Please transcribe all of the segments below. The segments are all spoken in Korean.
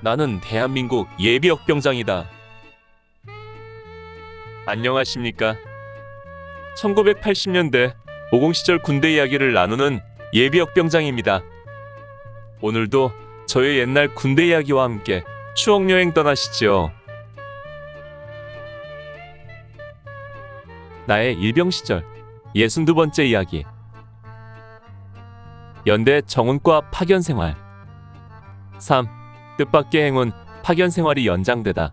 나는 대한민국 예비역병장이다. 안녕하십니까? 1980년대 50 시절 군대 이야기를 나누는 예비역병장입니다. 오늘도 저의 옛날 군대 이야기와 함께 추억여행 떠나시죠. 나의 일병 시절 62번째 이야기. 연대 정훈과 파견 생활. 3. 뜻밖의 행운, 파견 생활이 연장되다.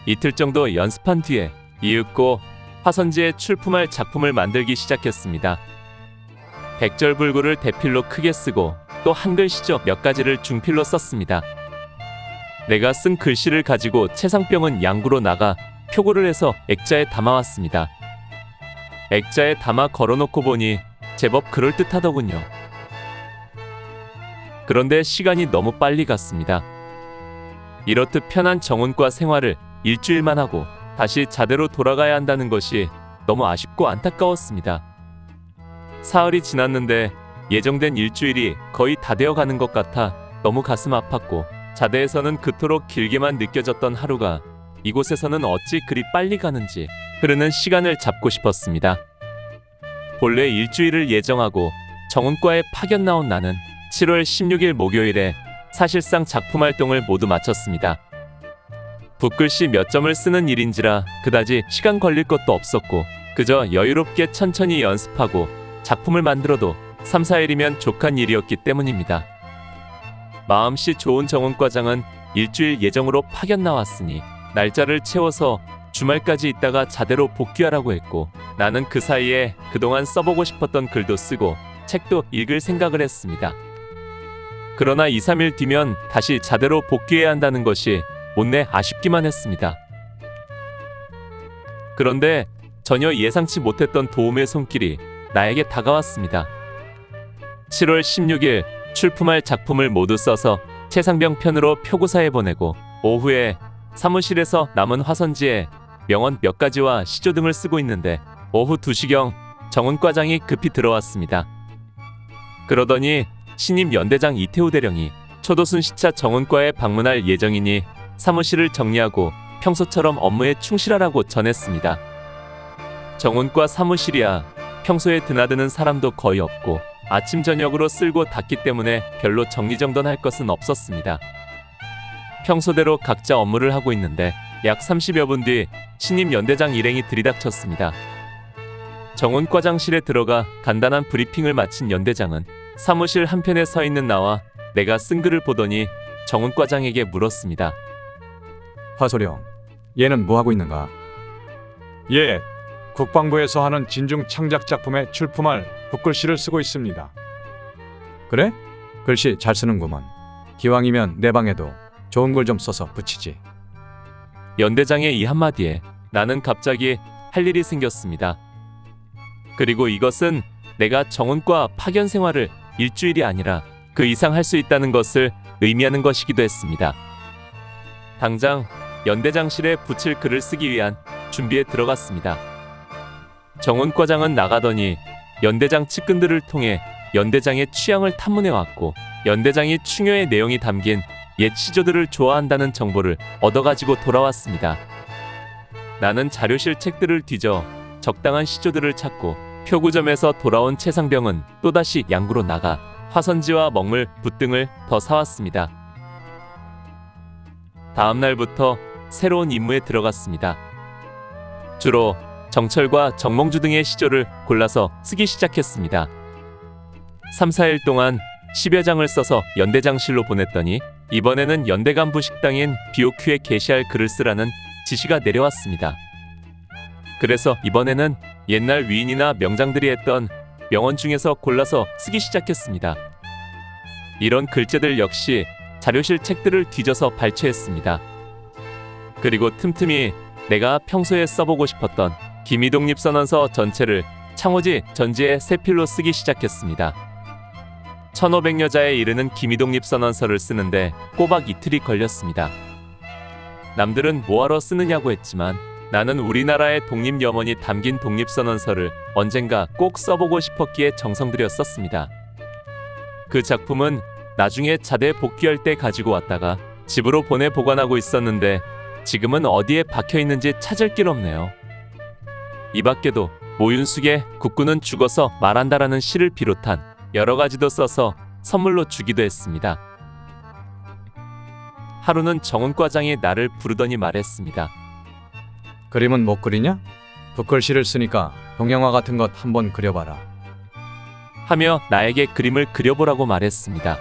이틀 정도 연습한 뒤에 이윽고 화선지에 출품할 작품을 만들기 시작했습니다. 백절불구를 대필로 크게 쓰고 또 한글 시조 몇 가지를 중필로 썼습니다. 내가 쓴 글씨를 가지고 채상병은 양구로 나가 표고를 해서 액자에 담아왔습니다. 액자에 담아 걸어놓고 보니 제법 그럴듯하더군요. 그런데 시간이 너무 빨리 갔습니다. 이렇듯 편한 정훈과 생활을 일주일만 하고 다시 자대로 돌아가야 한다는 것이 너무 아쉽고 안타까웠습니다. 사흘이 지났는데 예정된 일주일이 거의 다 되어가는 것 같아 너무 가슴 아팠고, 자대에서는 그토록 길게만 느껴졌던 하루가 이곳에서는 어찌 그리 빨리 가는지 흐르는 시간을 잡고 싶었습니다. 본래 일주일을 예정하고 정훈과에 파견 나온 나는 7월 16일 목요일에 사실상 작품 활동을 모두 마쳤습니다. 붓글씨 몇 점을 쓰는 일인지라 그다지 시간 걸릴 것도 없었고 그저 여유롭게 천천히 연습하고 작품을 만들어도 3, 4일이면 족한 일이었기 때문입니다. 마음씨 좋은 정훈과장은 일주일 예정으로 파견 나왔으니 날짜를 채워서 주말까지 있다가 자대로 복귀하라고 했고, 나는 그 사이에 그동안 써보고 싶었던 글도 쓰고 책도 읽을 생각을 했습니다. 그러나 2, 3일 뒤면 다시 자대로 복귀해야 한다는 것이 못내 아쉽기만 했습니다. 그런데 전혀 예상치 못했던 도움의 손길이 나에게 다가왔습니다. 7월 16일 출품할 작품을 모두 써서 채상병 편으로 표고사에 보내고 오후에 사무실에서 남은 화선지에 명언 몇 가지와 시조 등을 쓰고 있는데 오후 2시경 정훈과장이 급히 들어왔습니다. 그러더니 신임 연대장 이태우 대령이 초도순 시차 정훈과에 방문할 예정이니 사무실을 정리하고 평소처럼 업무에 충실하라고 전했습니다. 정훈과 사무실이야 평소에 드나드는 사람도 거의 없고 아침 저녁으로 쓸고 닫기 때문에 별로 정리정돈할 것은 없었습니다. 평소대로 각자 업무를 하고 있는데 약 30여 분 뒤 신임 연대장 일행이 들이닥쳤습니다. 정훈과장실에 들어가 간단한 브리핑을 마친 연대장은 사무실 한편에 서 있는 나와 내가 쓴 글을 보더니 정훈과장에게 물었습니다. 화소령, 얘는 뭐하고 있는가? 예, 국방부에서 하는 진중 창작 작품에 출품할 붓글씨를 쓰고 있습니다. 그래? 글씨 잘 쓰는구먼. 기왕이면 내 방에도 좋은 글 좀 써서 붙이지. 연대장의 이 한마디에 나는 갑자기 할 일이 생겼습니다. 그리고 이것은 내가 정훈과 파견 생활을 일주일이 아니라 그 이상 할 수 있다는 것을 의미하는 것이기도 했습니다. 당장 연대장실에 붙일 글을 쓰기 위한 준비에 들어갔습니다. 정훈과장은 나가더니 연대장 측근들을 통해 연대장의 취향을 탐문해왔고, 연대장이 충효의 내용이 담긴 옛 시조들을 좋아한다는 정보를 얻어가지고 돌아왔습니다. 나는 자료실 책들을 뒤져 적당한 시조들을 찾고 표구점에서 돌아온 채상병은 또다시 양구로 나가 화선지와 먹물, 붓 등을 더 사왔습니다. 다음 날부터 새로운 임무에 들어갔습니다. 주로 정철과 정몽주 등의 시조를 골라서 쓰기 시작했습니다. 3, 4일 동안 10여 장을 써서 연대장실로 보냈더니 이번에는 연대 간부 식당인 BOQ에 게시할 글을 쓰라는 지시가 내려왔습니다. 그래서 이번에는 옛날 위인이나 명장들이 했던 명언 중에서 골라서 쓰기 시작했습니다. 이런 글재들 역시 자료실 책들을 뒤져서 발췌했습니다. 그리고 틈틈이 내가 평소에 써보고 싶었던 기미독립선언서 전체를 창호지 전지에 새 필로 쓰기 시작했습니다. 1500여 자에 이르는 기미독립선언서를 쓰는데 꼬박 이틀이 걸렸습니다. 남들은 뭐하러 쓰느냐고 했지만 나는 우리나라의 독립염원이 담긴 독립선언서를 언젠가 꼭 써보고 싶었기에 정성 들여 썼습니다. 그 작품은 나중에 자대에 복귀할 때 가지고 왔다가 집으로 보내 보관하고 있었는데 지금은 어디에 박혀 있는지 찾을 길 없네요. 이 밖에도 모윤숙의 국군은 죽어서 말한다라는 시를 비롯한 여러 가지도 써서 선물로 주기도 했습니다. 하루는 정훈 과장이 나를 부르더니 말했습니다. 그림은 못 그리냐? 붓글씨를 쓰니까 동양화 같은 것 한번 그려봐라. 하며 나에게 그림을 그려보라고 말했습니다.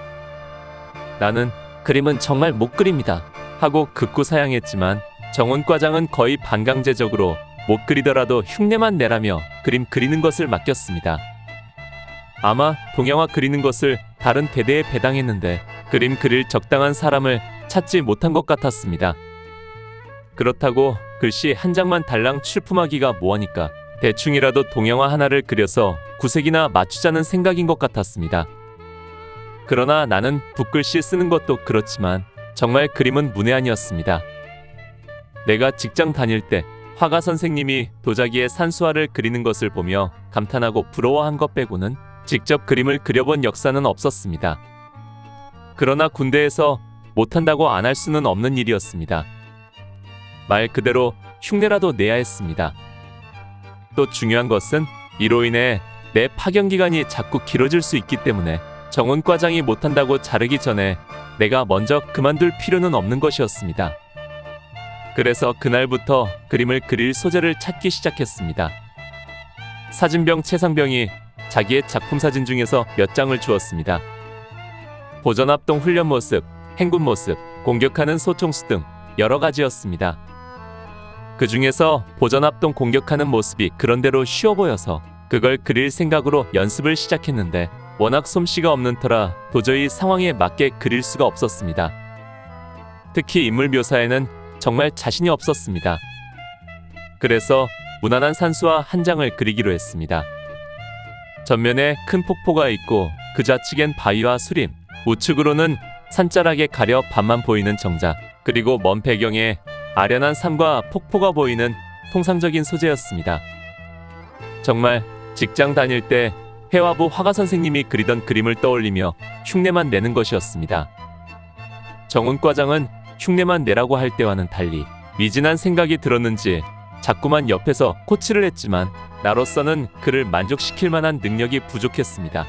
나는 그림은 정말 못 그립니다 하고 극구사양했지만 정훈 과장은 거의 반강제적으로 못 그리더라도 흉내만 내라며 그림 그리는 것을 맡겼습니다. 아마 동양화 그리는 것을 다른 대대에 배당했는데 그림 그릴 적당한 사람을 찾지 못한 것 같았습니다. 그렇다고 글씨 한 장만 달랑 출품하기가 뭐하니까 대충이라도 동양화 하나를 그려서 구색이나 맞추자는 생각인 것 같았습니다. 그러나 나는 붓글씨 쓰는 것도 그렇지만 정말 그림은 문외한이었습니다. 내가 직장 다닐 때 화가 선생님이 도자기에 산수화를 그리는 것을 보며 감탄하고 부러워한 것 빼고는 직접 그림을 그려본 역사는 없었습니다. 그러나 군대에서 못한다고 안 할 수는 없는 일이었습니다. 말 그대로 흉내라도 내야 했습니다. 또 중요한 것은 이로 인해 내 파견 기간이 자꾸 길어질 수 있기 때문에 정훈 과장이 못한다고 자르기 전에 내가 먼저 그만둘 필요는 없는 것이었습니다. 그래서 그날부터 그림을 그릴 소재를 찾기 시작했습니다. 사진병 최상병이 자기의 작품 사진 중에서 몇 장을 주었습니다. 보전합동 훈련 모습, 행군 모습, 공격하는 소총수 등 여러 가지였습니다. 그 중에서 보전합동 공격하는 모습이 그런대로 쉬워 보여서 그걸 그릴 생각으로 연습을 시작했는데 워낙 솜씨가 없는 터라 도저히 상황에 맞게 그릴 수가 없었습니다. 특히 인물 묘사에는 정말 자신이 없었습니다. 그래서 무난한 산수화 한 장을 그리기로 했습니다. 전면에 큰 폭포가 있고 그 좌측엔 바위와 수림, 우측으로는 산자락에 가려 반만 보이는 정자, 그리고 먼 배경에 아련한 산과 폭포가 보이는 통상적인 소재였습니다. 정말 직장 다닐 때 회화부 화가 선생님이 그리던 그림을 떠올리며 흉내만 내는 것이었습니다. 정훈 과장은 흉내만 내라고 할 때와는 달리 미진한 생각이 들었는지 자꾸만 옆에서 코치를 했지만 나로서는 그를 만족시킬 만한 능력이 부족했습니다.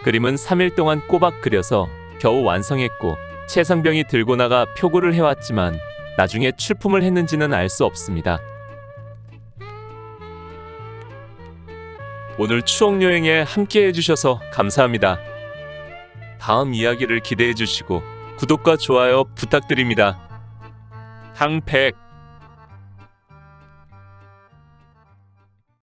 그림은 3일 동안 꼬박 그려서 겨우 완성했고 최상병이 들고 나가 표구를 해왔지만 나중에 출품을 했는지는 알 수 없습니다. 오늘 추억여행에 함께 해주셔서 감사합니다. 다음 이야기를 기대해주시고 구독과 좋아요 부탁드립니다. 당백